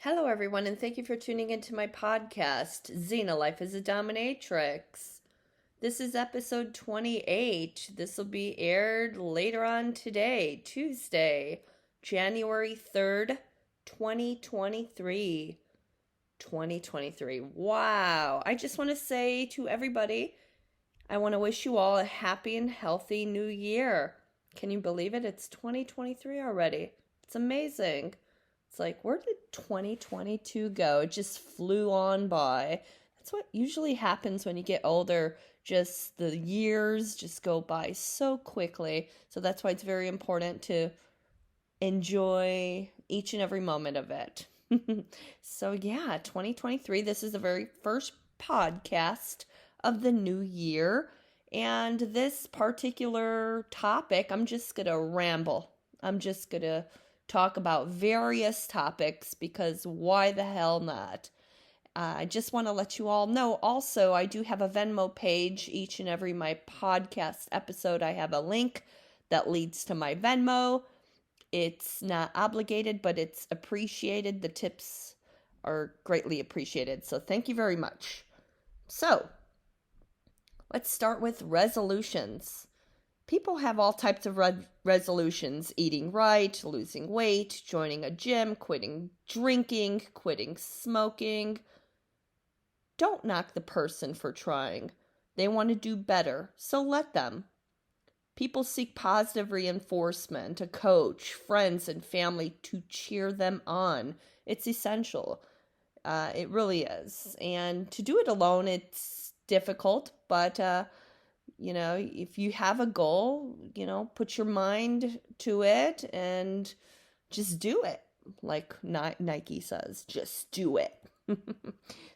Hello, everyone, and thank you for tuning into my podcast, Xena Life as a Dominatrix. This is episode 28. This will be aired later on today, Tuesday, January 3rd, 2023. 2023. Wow. I just want to say to everybody, I want to wish you all a happy and healthy new year. Can you believe it? It's 2023 already. It's amazing. It's like, where did 2022 go? It just flew on by. That's what usually happens when you get older. Just the years just go by so quickly. So that's why it's very important to enjoy each and every moment of it. So, yeah, 2023. This is the very first podcast of the new year. And this particular topic, I'm just going to ramble. I'm just going to talk about various topics because why the hell not? I just want to let you all know also, I do have a Venmo page. Each and every my podcast episode, I have a link that leads to my Venmo. It's not obligated, but it's appreciated. The tips are greatly appreciated. So thank you very much. So let's start with resolutions. People have all types of resolutions: eating right, losing weight, joining a gym, quitting drinking, quitting smoking. Don't knock the person for trying. They want to do better, so let them. People seek positive reinforcement, a coach, friends, and family to cheer them on. It's essential. It really is. And to do it alone, it's difficult, but if you have a goal, put your mind to it and just do it. Like Nike says, just do it.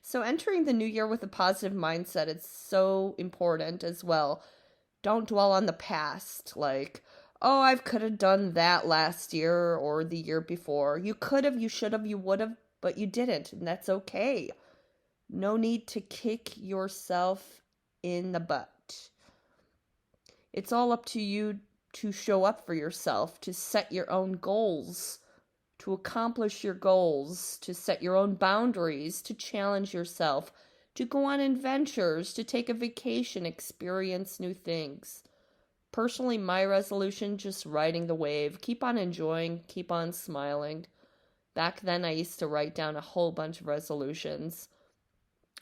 So entering the new year with a positive mindset is so important as well. Don't dwell on the past, like, oh, I could have done that last year or the year before. You could have, you should have, you would have, but you didn't, and that's okay. No need to kick yourself in the butt. It's all up to you to show up for yourself, to set your own goals, to accomplish your goals, to set your own boundaries, to challenge yourself, to go on adventures, to take a vacation, experience new things. Personally, my resolution, just riding the wave. Keep on enjoying, keep on smiling. Back then, I used to write down a whole bunch of resolutions.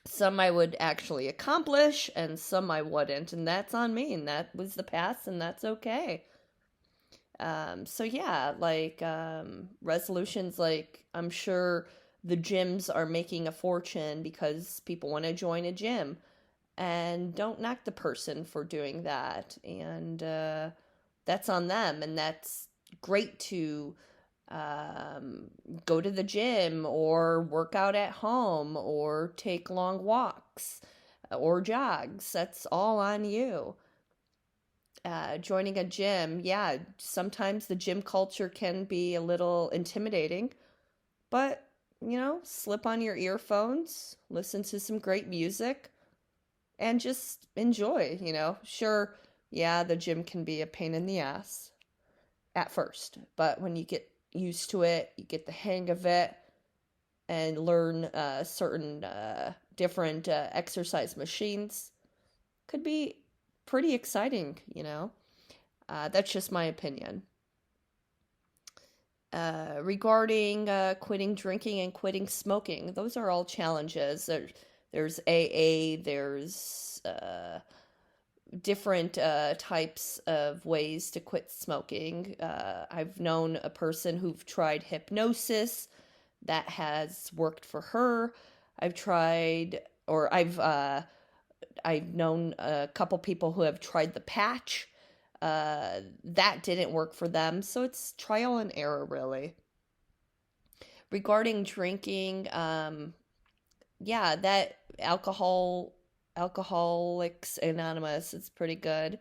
Some I would actually accomplish, and some I wouldn't, and that's on me, and that was the past, and that's okay. So yeah, resolutions, like, I'm sure the gyms are making a fortune because people want to join a gym. And don't knock the person for doing that. And that's on them. And that's great to go to the gym or work out at home or take long walks or jogs. That's all on you. Joining a gym, yeah, sometimes the gym culture can be a little intimidating, but slip on your earphones, listen to some great music, and just enjoy. Sure, yeah, the gym can be a pain in the ass at first, but when you get used to it, you get the hang of it, and learn certain different exercise machines, could be pretty exciting. That's just my opinion. Regarding quitting drinking and quitting smoking, those are all challenges. There's AA, there's different types of ways to quit smoking. I've known a person who've tried hypnosis that has worked for her. I've known a couple people who have tried the patch. That didn't work for them, so it's trial and error, really. Regarding drinking, yeah, that Alcoholics Anonymous is pretty good.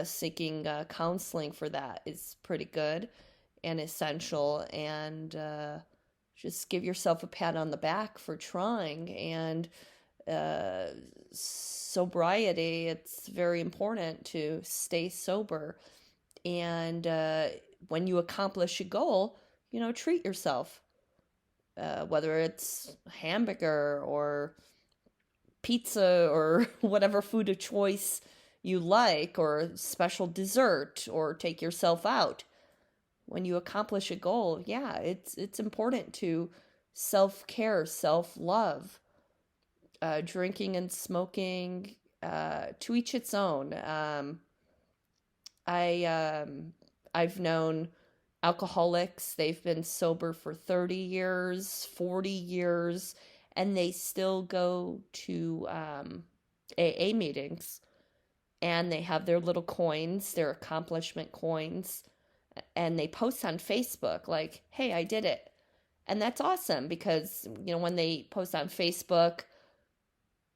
Seeking counseling for that is pretty good and essential. And just give yourself a pat on the back for trying. And sobriety, it's very important to stay sober. And when you accomplish a goal, treat yourself. whether it's hamburger or pizza or whatever food of choice you like, or special dessert, or take yourself out. When you accomplish a goal, yeah, it's important to self-care, self-love. Drinking and smoking, to each its own. I've known alcoholics, they've been sober for 30 years, 40 years, and they still go to AA meetings, and they have their little coins, their accomplishment coins, and they post on Facebook like, hey, I did it. And that's awesome because, when they post on Facebook,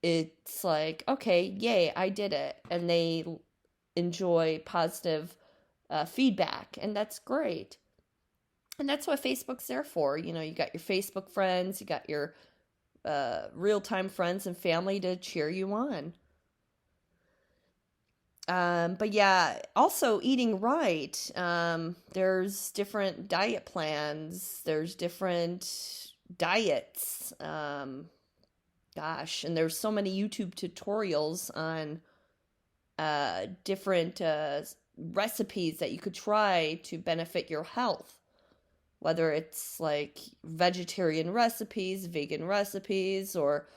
it's like, okay, yay, I did it. And they enjoy positive feedback, and that's great. And that's what Facebook's there for. You got your Facebook friends, you got your real-time friends and family to cheer you on. But yeah, also eating right. There's different diet plans. There's different diets. Gosh, and there's so many YouTube tutorials on different recipes that you could try to benefit your health. Whether it's like vegetarian recipes, vegan recipes, or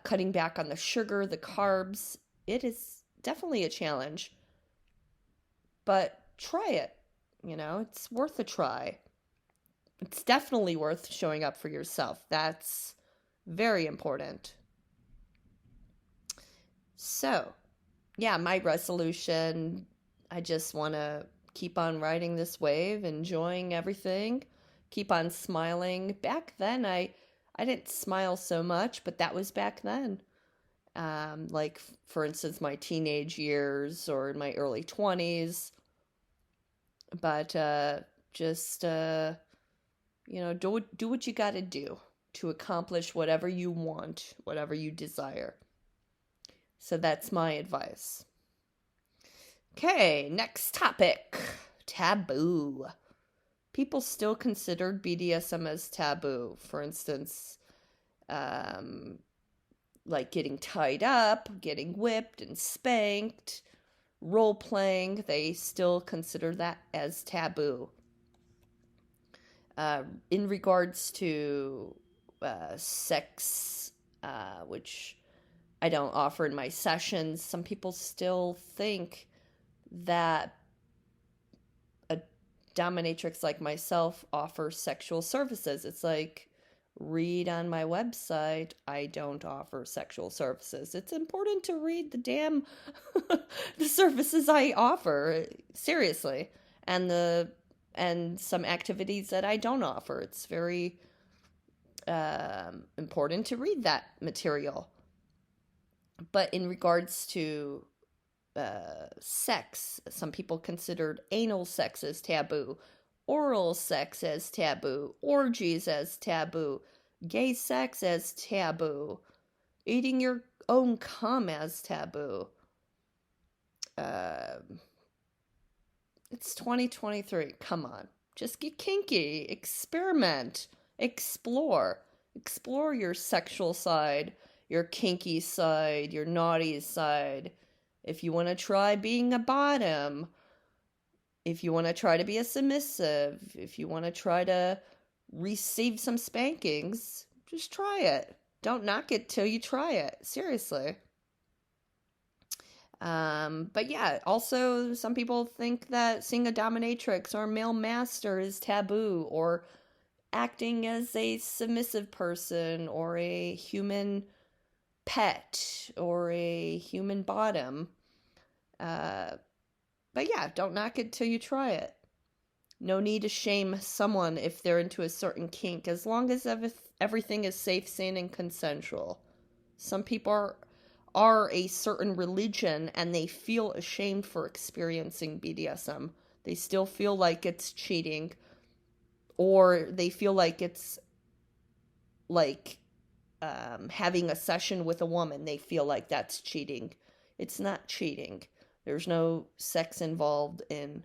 cutting back on the sugar, the carbs. It is definitely a challenge, but try it. It's worth a try. It's definitely worth showing up for yourself. That's very important. So, yeah, my resolution, I just want to keep on riding this wave, enjoying everything, keep on smiling. Back then, I didn't smile so much, but that was back then. Like, for instance, my teenage years or in my early 20s. But just, do what you got to do to accomplish whatever you want, whatever you desire. So that's my advice. Okay, next topic. Taboo. People still considered BDSM as taboo. For instance, like getting tied up, getting whipped and spanked, role playing, they still consider that as taboo. In regards to sex, which I don't offer in my sessions, some people still think that a dominatrix like myself offers sexual services. It's like, read on my website, I don't offer sexual services. It's important to read the damn the services I offer, seriously, and some activities that I don't offer. It's very important to read that material. But in regards to sex, some people considered anal sex as taboo, oral sex as taboo, orgies as taboo, gay sex as taboo, eating your own cum as taboo. It's 2023. Come on. Just get kinky. Experiment. Explore. Explore your sexual side, your kinky side, your naughty side. If you want to try being a bottom, if you want to try to be a submissive, if you want to try to receive some spankings, just try it. Don't knock it till you try it. Seriously. But yeah, also some people think that seeing a dominatrix or a male master is taboo, or acting as a submissive person, or a human pet, or a human bottom. But yeah, don't knock it till you try it. No need to shame someone if they're into a certain kink, as long as everything is safe, sane, and consensual. Some people are a certain religion and they feel ashamed for experiencing BDSM. They still feel like it's cheating, or they feel like it's like having a session with a woman. They feel like that's cheating. It's not cheating. There's no sex involved in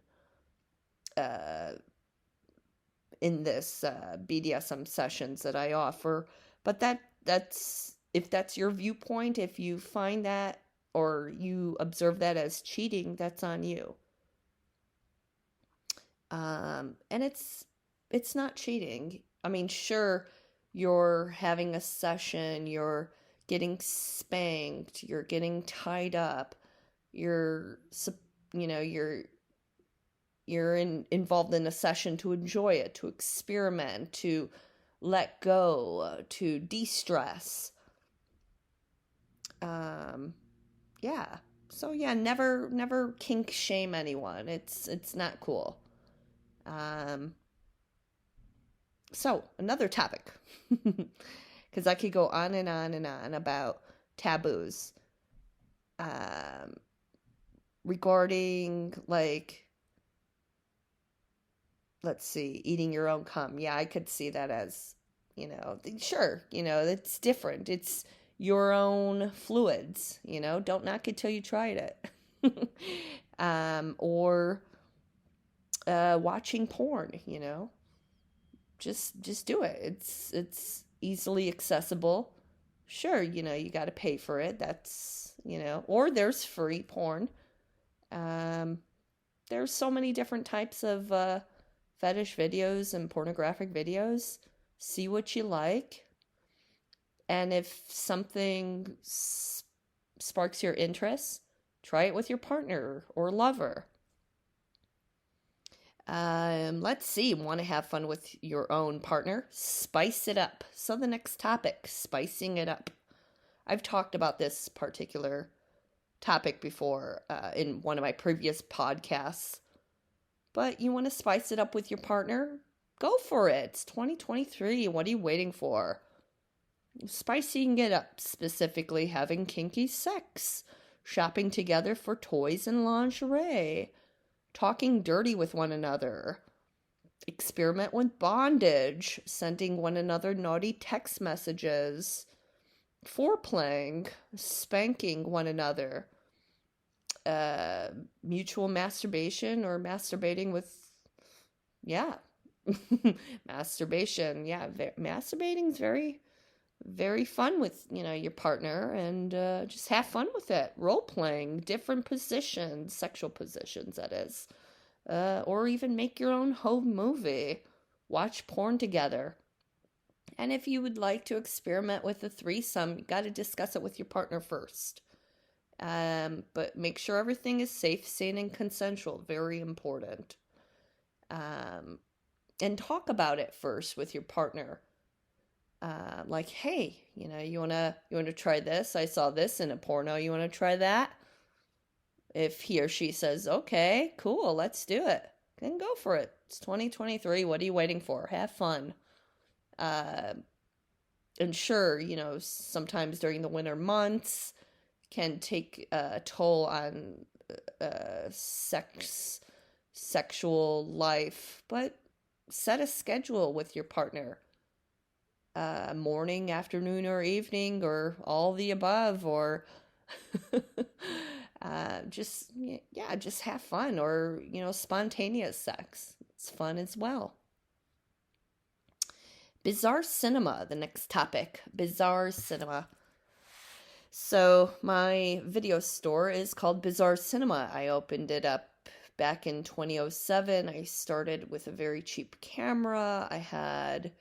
in this BDSM sessions that I offer. But that's if that's your viewpoint, if you find that or you observe that as cheating, that's on you. And it's not cheating. I mean, sure, you're having a session, you're getting spanked, you're getting tied up, you're you know, involved in a session to enjoy it, to experiment, to let go, to de-stress. Yeah. So yeah, never kink shame anyone. It's not cool. Um, so another topic, because I could go on and on and on about taboos, um, regarding like, let's see, eating your own cum. Yeah, I could see that as, sure, it's different. It's your own fluids, don't knock it till you tried it. Or watching porn, just do it. It's easily accessible. Sure, you got to pay for it. That's, or there's free porn. There's so many different types of fetish videos and pornographic videos. See what you like. And if something sparks your interest, try it with your partner or lover. Let's see. Want to have fun with your own partner? Spice it up. So the next topic, spicing it up. I've talked about this particular topic before in one of my previous podcasts. But you want to spice it up with your partner? Go for it. It's 2023. What are you waiting for? Spicing it up, specifically having kinky sex, shopping together for toys and lingerie, talking dirty with one another, experiment with bondage, sending one another naughty text messages, foreplaying, spanking one another, mutual masturbation or masturbating with, masturbation. Yeah, masturbating is very, very fun with, your partner, and just have fun with it. Role playing, different positions, sexual positions, that is. Or even make your own home movie. Watch porn together. And if you would like to experiment with a threesome, you got to discuss it with your partner first. But make sure everything is safe, sane, and consensual. Very important. And talk about it first with your partner. Like, hey, you wanna try this? I saw this in a porno. You wanna try that? If he or she says, okay, cool, let's do it, then go for it. It's 2023. What are you waiting for? Have fun. And sure, sometimes during the winter months can take a toll on sexual life, but set a schedule with your partner. Morning, afternoon, or evening, or all the above, or just have fun, or spontaneous sex. It's fun as well. Bizarre cinema, the next topic. Bizarre cinema. So my video store is called Bizarre Cinema. I opened it up back in 2007. I started with a very cheap camera. I had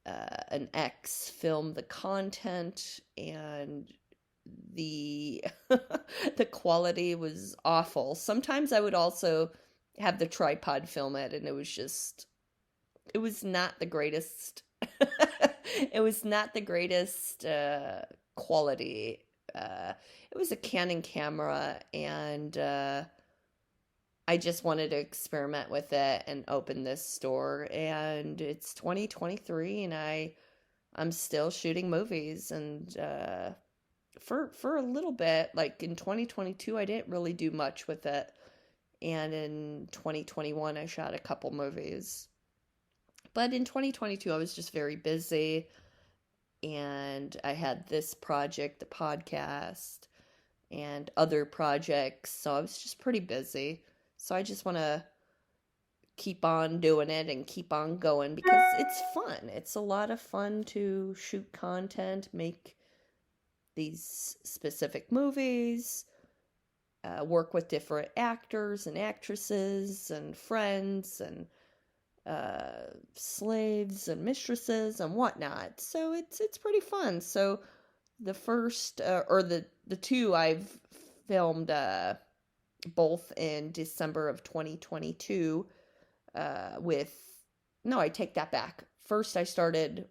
an ex film the content, and the the quality was awful. Sometimes I would also have the tripod film it, and it was not the greatest. It was not the greatest quality. It was a Canon camera, and I just wanted to experiment with it and open this store, and it's 2023, and I'm still shooting movies, and for a little bit, like in 2022, I didn't really do much with it, and in 2021, I shot a couple movies, but in 2022, I was just very busy, and I had this project, the podcast, and other projects, so I was just pretty busy. So I just want to keep on doing it and keep on going because it's fun. It's a lot of fun to shoot content, make these specific movies, work with different actors and actresses and friends and slaves and mistresses and whatnot. So it's pretty fun. So the first or the two I've filmed both in December of 2022 I take that back. First I started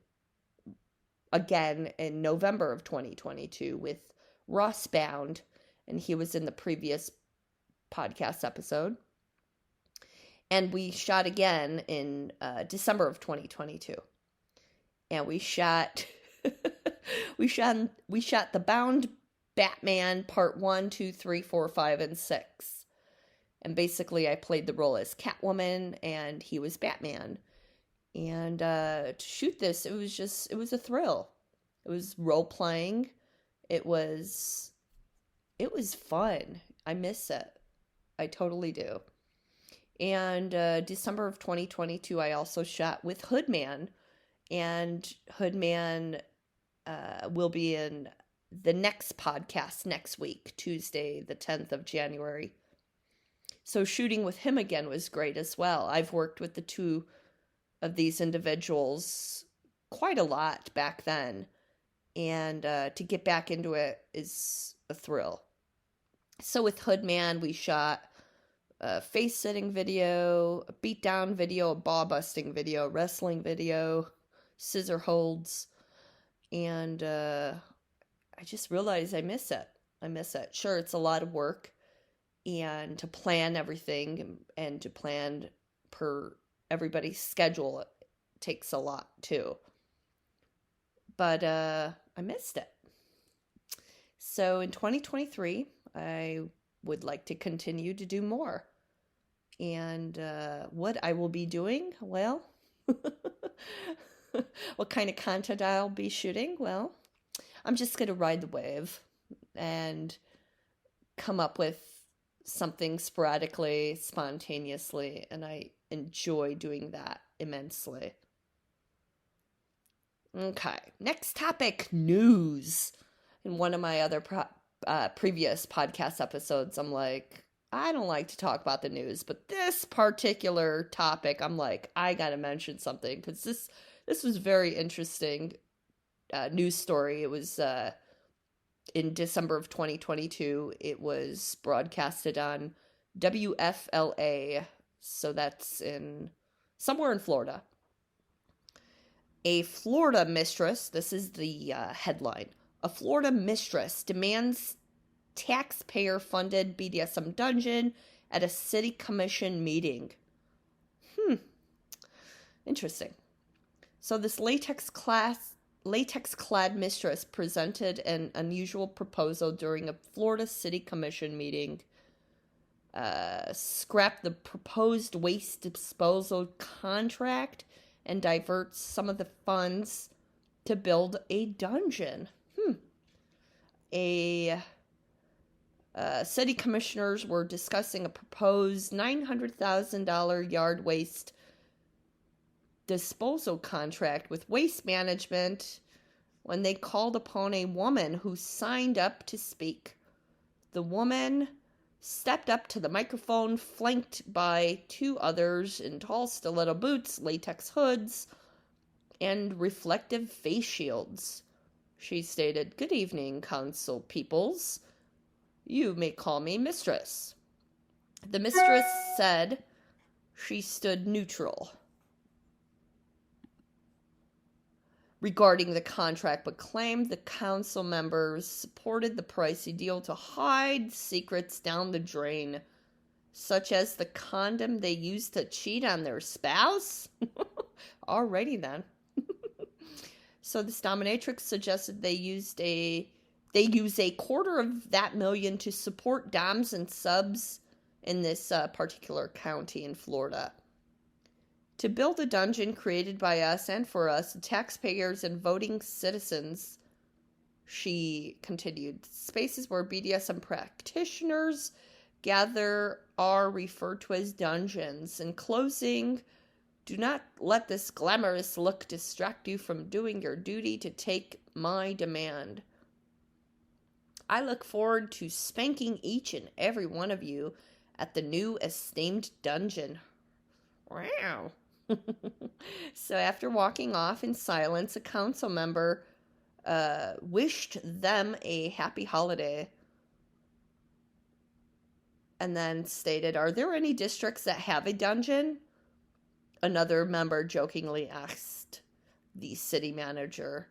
again in November of 2022 with Ross Bound, and he was in the previous podcast episode. And we shot again in December of 2022. And we shot we shot the Bound Batman part 1, 2, 3, 4, 5, and 6. And basically I played the role as Catwoman and he was Batman. And to shoot this, it was a thrill. It was role playing. It was fun. I miss it. I totally do. And December of 2022, I also shot with Hoodman. And Hoodman will be in the next podcast next week, Tuesday, the 10th of January. So shooting with him again was great as well. I've worked with the two of these individuals quite a lot back then. And to get back into it is a thrill. So with Hoodman, we shot a face-sitting video, a beat-down video, a ball-busting video, wrestling video, scissor holds, and I just realized I miss it. Sure, it's a lot of work, and to plan everything and to plan per everybody's schedule, it takes a lot too. But I missed it. So in 2023, I would like to continue to do more. And what I will be doing, well, what kind of content I'll be shooting, well, I'm just going to ride the wave and come up with something sporadically, spontaneously, and I enjoy doing that immensely. Okay, next topic, news. In one of my other previous podcast episodes, I'm like, I don't like to talk about the news, but this particular topic, I'm like, I gotta mention something, because this was very interesting news story. It was in December of 2022. It was broadcasted on WFLA, so that's somewhere in Florida. A Florida mistress, this is the headline, a Florida mistress demands taxpayer-funded BDSM dungeon at a city commission meeting. Interesting. So this latex-clad mistress presented an unusual proposal during a Florida City Commission meeting. Scrap the proposed waste disposal contract and divert some of the funds to build a dungeon. City commissioners were discussing a proposed $900,000 yard waste disposal contract with Waste Management when they called upon a woman who signed up to speak. The woman stepped up to the microphone, flanked by two others in tall stiletto boots, latex hoods, and reflective face shields. She stated, "Good evening, council peoples. You may call me mistress." The mistress said she stood neutral regarding the contract, but claimed the council members supported the pricey deal to hide secrets down the drain, such as the condom they used to cheat on their spouse. Alrighty then. So this dominatrix suggested they use a $250,000 to support doms and subs in this particular county in Florida. To build a dungeon created by us and for us, taxpayers and voting citizens, she continued. Spaces where BDSM practitioners gather are referred to as dungeons. In closing, do not let this glamorous look distract you from doing your duty to take my demand. I look forward to spanking each and every one of you at the new esteemed dungeon. Wow. So after walking off in silence, a council member wished them a happy holiday and then stated, "Are there any districts that have a dungeon?" Another member jokingly asked the city manager.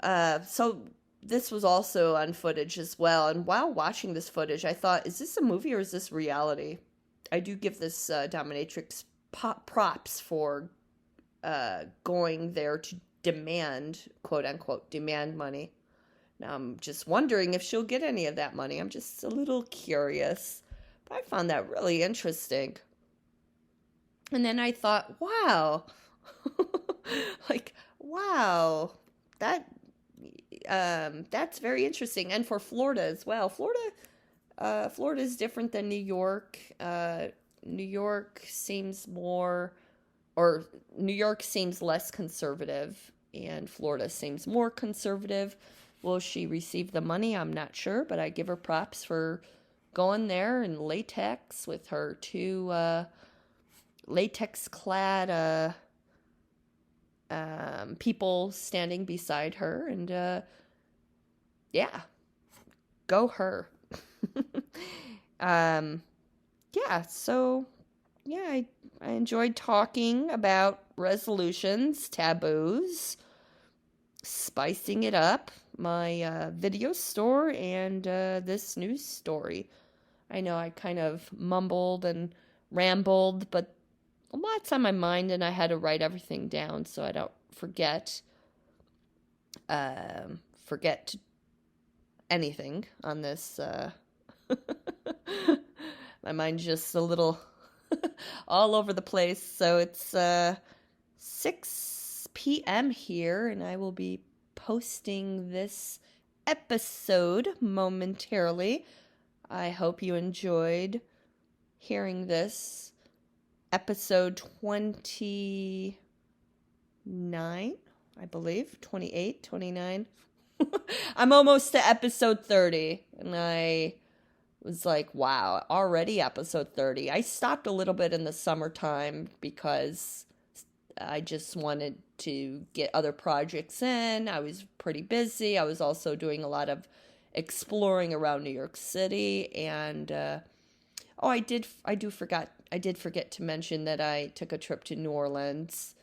So this was also on footage as well. And while watching this footage, I thought, is this a movie or is this reality? I do give this Dominatrix props for going there to demand, quote unquote, demand money. Now, I'm just wondering if she'll get any of that money. I'm just a little curious. But I found that really interesting. And then I thought, wow. Like, wow. That's very interesting. And for Florida as well. Florida is different than New York. New York seems less conservative, and Florida seems more conservative. Will she receive the money? I'm not sure, but I give her props for going there in latex with her two latex-clad people standing beside her, and yeah, go her. I enjoyed talking about resolutions, taboos, spicing it up, my video store, and this news story. I know I kind of mumbled and rambled, but a lot's on my mind, and I had to write everything down so I don't forget anything on this. My mind's just a little all over the place. So it's 6 p.m. here, and I will be posting this episode momentarily. I hope you enjoyed hearing this. Episode 29, I believe. 28, 29. I'm almost to episode 30, and I was like, wow, already episode 30. I stopped a little bit in the summertime because I just wanted to get other projects in. I was pretty busy. I was also doing a lot of exploring around New York City, and I did forget to mention that I took a trip to New Orleans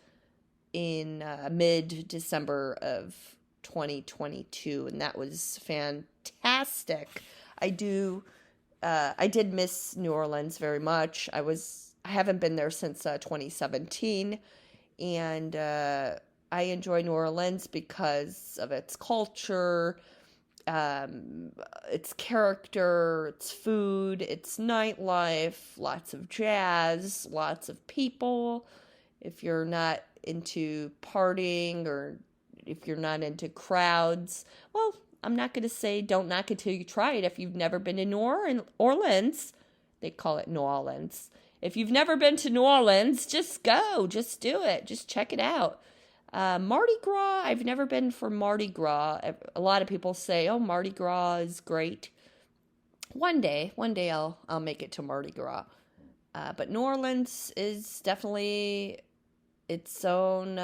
in mid-December of 2022, and that was fantastic. I did miss New Orleans very much. I haven't been there since 2017, and I enjoy New Orleans because of its culture, its character, its food, its nightlife, lots of jazz, lots of people. If you're not into partying or if you're not into crowds, well, I'm not going to say don't knock it till you try it. If you've never been to New Orleans, they call it New Orleans. If you've never been to New Orleans, just go. Just do it. Just check it out. Mardi Gras, I've never been for Mardi Gras. A lot of people say, oh, Mardi Gras is great. One day I'll make it to Mardi Gras. But New Orleans is definitely its own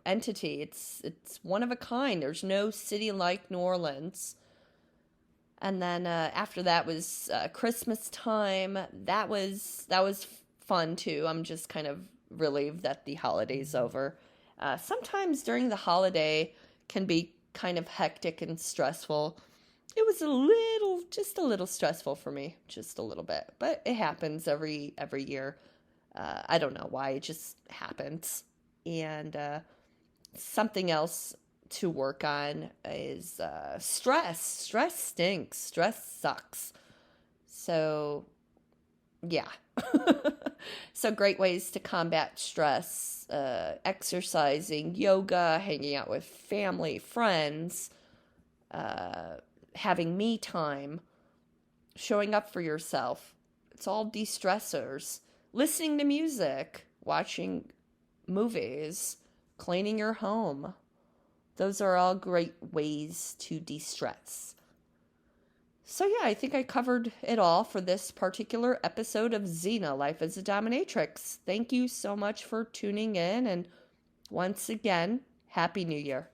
entity. It's one of a kind. There's no city like New Orleans. And then after that was Christmas time. That was fun too. I'm just kind of relieved that the holiday's over. Sometimes during the holiday can be kind of hectic and stressful. It was just a little stressful for me, just a little bit, but it happens every year. I don't know why, it just happens. And something else to work on is stress. Stress stinks. Stress sucks. So, yeah. So great ways to combat stress, exercising, yoga, hanging out with family, friends, having me time, showing up for yourself. It's all de-stressors. Listening to music, watching movies, cleaning your home. Those are all great ways to de-stress. So yeah, I think I covered it all for this particular episode of Xena, Life as a Dominatrix. Thank you so much for tuning in, and once again, Happy New Year.